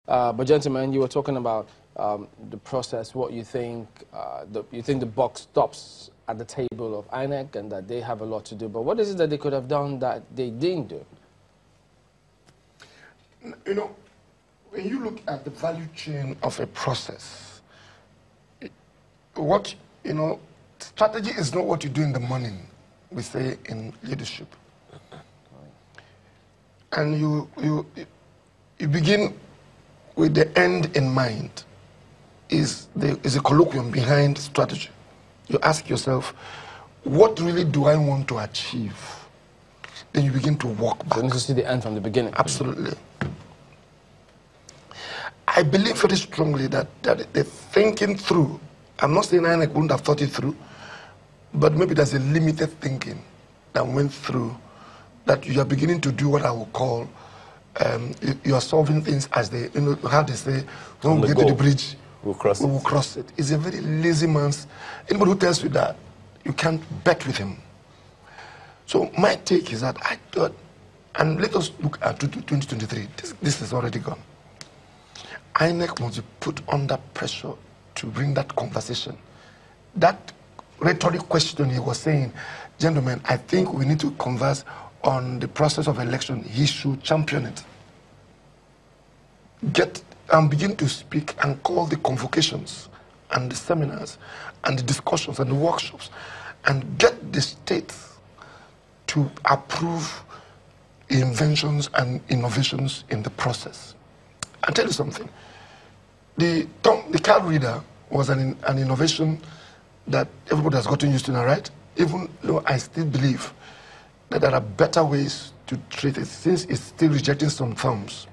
But gentlemen, you were talking about the process, what you think, you think the buck stops at the table of INEC and that they have a lot to do. But what is it that they could have done that they didn't do? You know, when you look at the value chain of a process, strategy is not what you do in the morning, we say in leadership. And you begin with the end in mind. Is a colloquium behind strategy. You ask yourself, what really do I want to achieve? Then you begin to walk back. So you need to see the end from the beginning. Absolutely. I believe very strongly that the thinking through, I'm not saying I wouldn't have thought it through, but maybe there's a limited thinking that went through, that you are beginning to do what I will call, you are solving things as they, how they say, when we get to the bridge, we will cross it. It's a very lazy man's, anybody who tells you that, you can't bet with him. So my take is that I thought, and let us look at 2023, this is already gone. INEC must be put under pressure to bring that conversation. That rhetoric question he was saying, gentlemen, I think we need to converse on the process of election. He should champion it. Get and begin to speak and call the convocations and the seminars and the discussions and the workshops and get the states to approve inventions and innovations in the process. I'll tell you something. The card reader was an innovation that everybody has gotten used to now, right? Even though I still believe that there are better ways to treat it, since it's still rejecting some thumbs.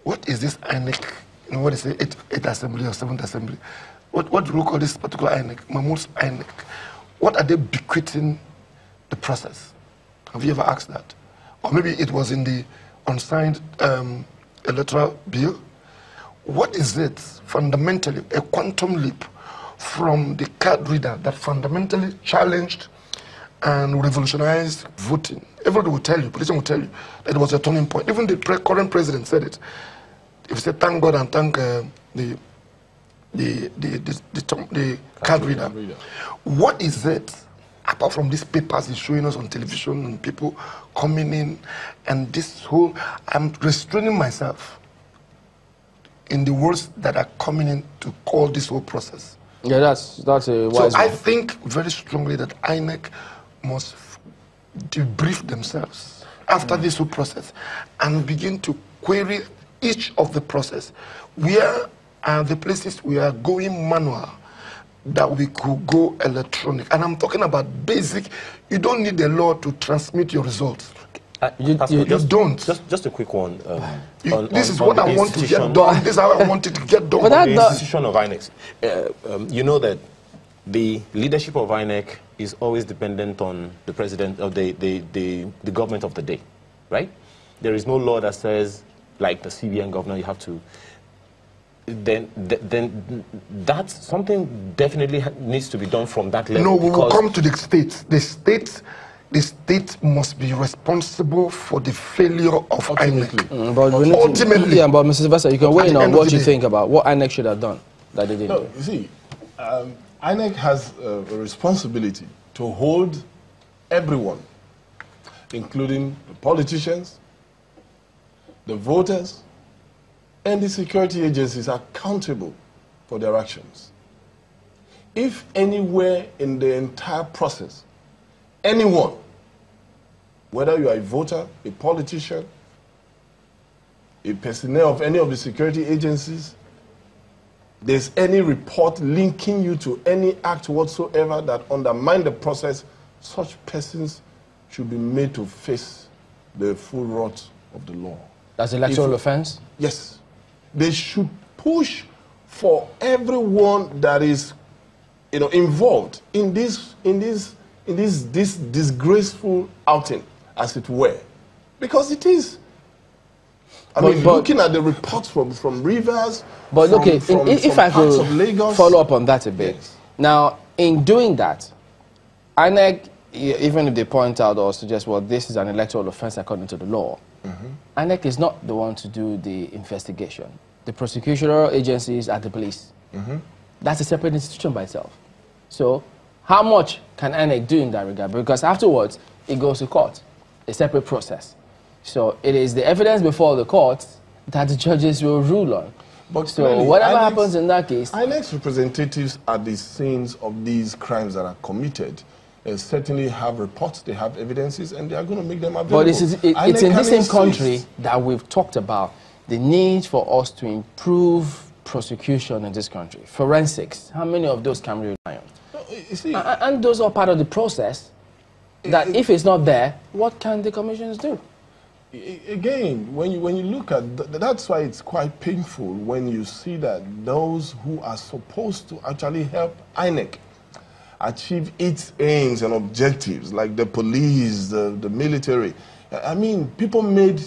What is this INEC? You know what is it? 8th Assembly or 7th Assembly? What do we call this particular INEC? Mahmoud's INEC. What are they bequeathing the process? Have you ever asked that? Or maybe it was in the unsigned electoral bill. What is it fundamentally, a quantum leap from the card reader that fundamentally challenged and revolutionized voting? Everybody will tell you, politicians will tell you that it was a turning point. Even the current president said it. If you say thank God and thank the card reader. What is it, apart from these papers he's showing us on television and people coming in and this whole, I'm restraining myself in the words that are coming in to call this whole process. Yeah, that's a wise So I think very strongly that INEC must debrief themselves after this whole process and begin to query each of the process. Where are the places we are going manual that we could go electronic? And I'm talking about basic. You don't need the law to transmit your results. You don't. Just a quick one. This is what I want to get done. This is how I want it to get done. But the institution of INEC. You know that the leadership of INEC is always dependent on the president of the government of the day, right? There is no law that says, like the CBN governor, you have to. Then that's something definitely needs to be done from that level. No, we will come to the states. The state must be responsible for the failure of INEC. But ultimately, yeah, but Mr. Sylvester, you can weigh in on what you think about what INEC should have done that they didn't do. You see, INEC has a responsibility to hold everyone, including the politicians, the voters, and the security agencies, accountable for their actions. If anywhere in the entire process, anyone, whether you are a voter, a politician, a personnel of any of the security agencies, there's any report linking you to any act whatsoever that undermine the process, such persons should be made to face the full wrath of the law. That's electoral offense? Yes. They should push for everyone that is, involved in this disgraceful outing, as it were, because it is. I mean, looking at the reports from Rivers, but if I could follow up on that a bit. Yes. Now, in doing that, INEC, even if they point out or suggest, well, this is an electoral offense according to the law, INEC is not the one to do the investigation. The prosecutorial agencies are the police. That's a separate institution by itself. So how much can INEC do in that regard? Because afterwards, it goes to court, a separate process. So it is the evidence before the court that the judges will rule on. But so whatever happens in that case... INEC's representatives at the scenes of these crimes that are committed certainly have reports, they have evidences, and they are going to make them available. But it's in the same country that we've talked about the need for us to improve prosecution in this country. Forensics, how many of those can we rely on? You see, and those are part of the process that if it's not there, what can the commissions do? Again, when you look at that's why it's quite painful when you see that those who are supposed to actually help INEC achieve its aims and objectives, like the police, the military. I mean, people made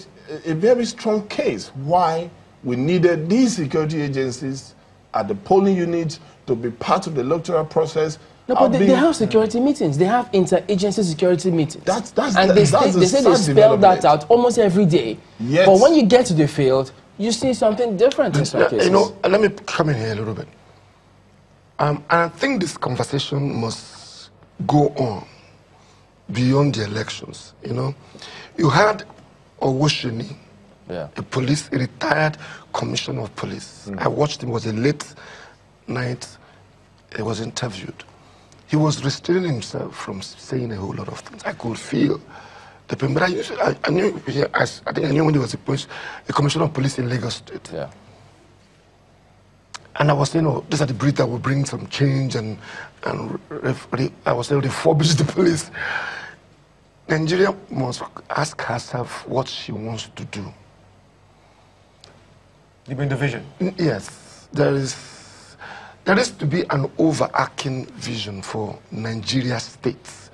a very strong case why we needed these security agencies at the polling units to be part of the electoral process. No, but they have security meetings. They have interagency security meetings. They say they spell that out almost every day. Yes. But when you get to the field, you see something different in some cases. You know, let me come in here a little bit. And I think this conversation must go on beyond the elections. You know, you had Owosheni, a retired commissioner of police. I watched him. It was a late night. He was interviewed. He was restraining himself from saying a whole lot of things. I could feel the pain. But I knew, I think I knew when he was a commissioner of police in Lagos State. Yeah. And I was saying, oh, these are the breeds that will bring some change and I was saying, refurbish the police. Nigeria must ask herself what she wants to do. You mean the vision? Yes. There is to be an overarching vision for Nigeria states.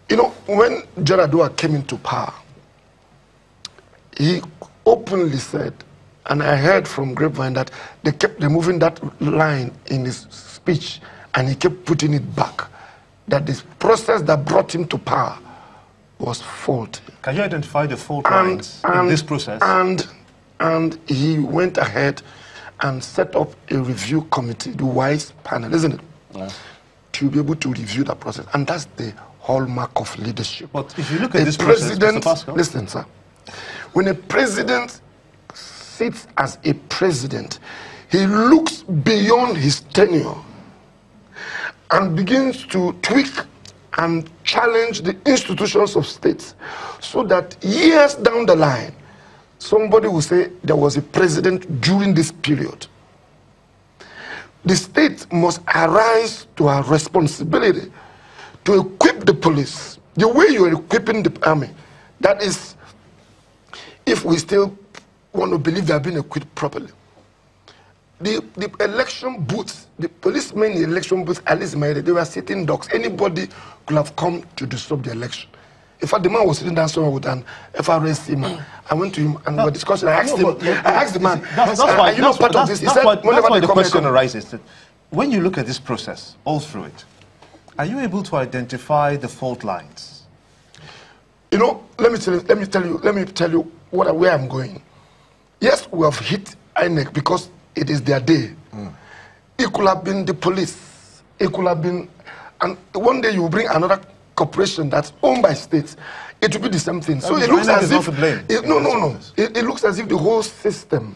You know, when Jaradua came into power, he openly said, and I heard from Grapevine that they kept removing that line in his speech and he kept putting it back, that this process that brought him to power was faulty. Can you identify the fault lines in this process? And he went ahead and set up a review committee, the WISE panel, isn't it? Yeah. To be able to review that process. And that's the hallmark of leadership. But if you look at this process, Mr. Pascal, listen, sir. When a president sits as a president, he looks beyond his tenure and begins to tweak and challenge the institutions of states so that years down the line, somebody will say there was a president during this period. The state must arise to a responsibility to equip the police the way you are equipping the army. That is, if we still want to believe they are being equipped properly. The election booths, the policemen in the election booths, at least they were sitting ducks. Anybody could have come to disrupt the election. In fact, the man was sitting down somewhere with an FRS team. I went to him and we were discussing. I asked the man, that's why, are you not part of this? He said, that's why the question arises. That when you look at this process, all through it, are you able to identify the fault lines? You know, let me tell you where I'm going. Yes, we have hit INEC because it is their day. It could have been the police. It could have been, and one day you bring another corporation that's owned by states. It will be the same thing. So it looks as if it looks as if the whole system.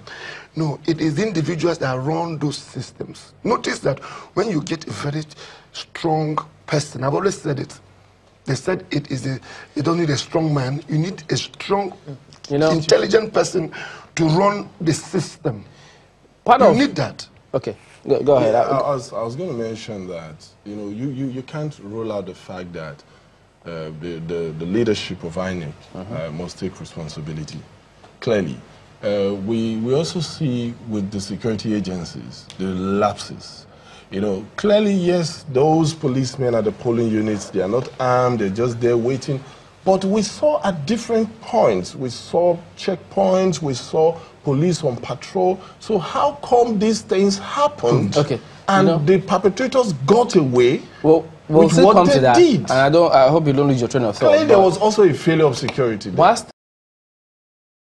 No, it is individuals that run those systems. Notice that when you get a very strong person, I've always said it. They said you don't need a strong man. You need a strong, intelligent person to run the system. You need that. Okay, go ahead. Yeah, I was going to mention that you can't rule out the fact that the leadership of INEC must take responsibility. Clearly, we also see with the security agencies the lapses. Clearly, yes, those policemen at the polling units, they are not armed, they're just there waiting. But we saw at different points, we saw checkpoints, we saw police on patrol. So how come these things happened? Okay. And the perpetrators got away we'll with still what come to they that. did. And I hope you don't lose your train of thought. Clearly, there was also a failure of security there. Whilst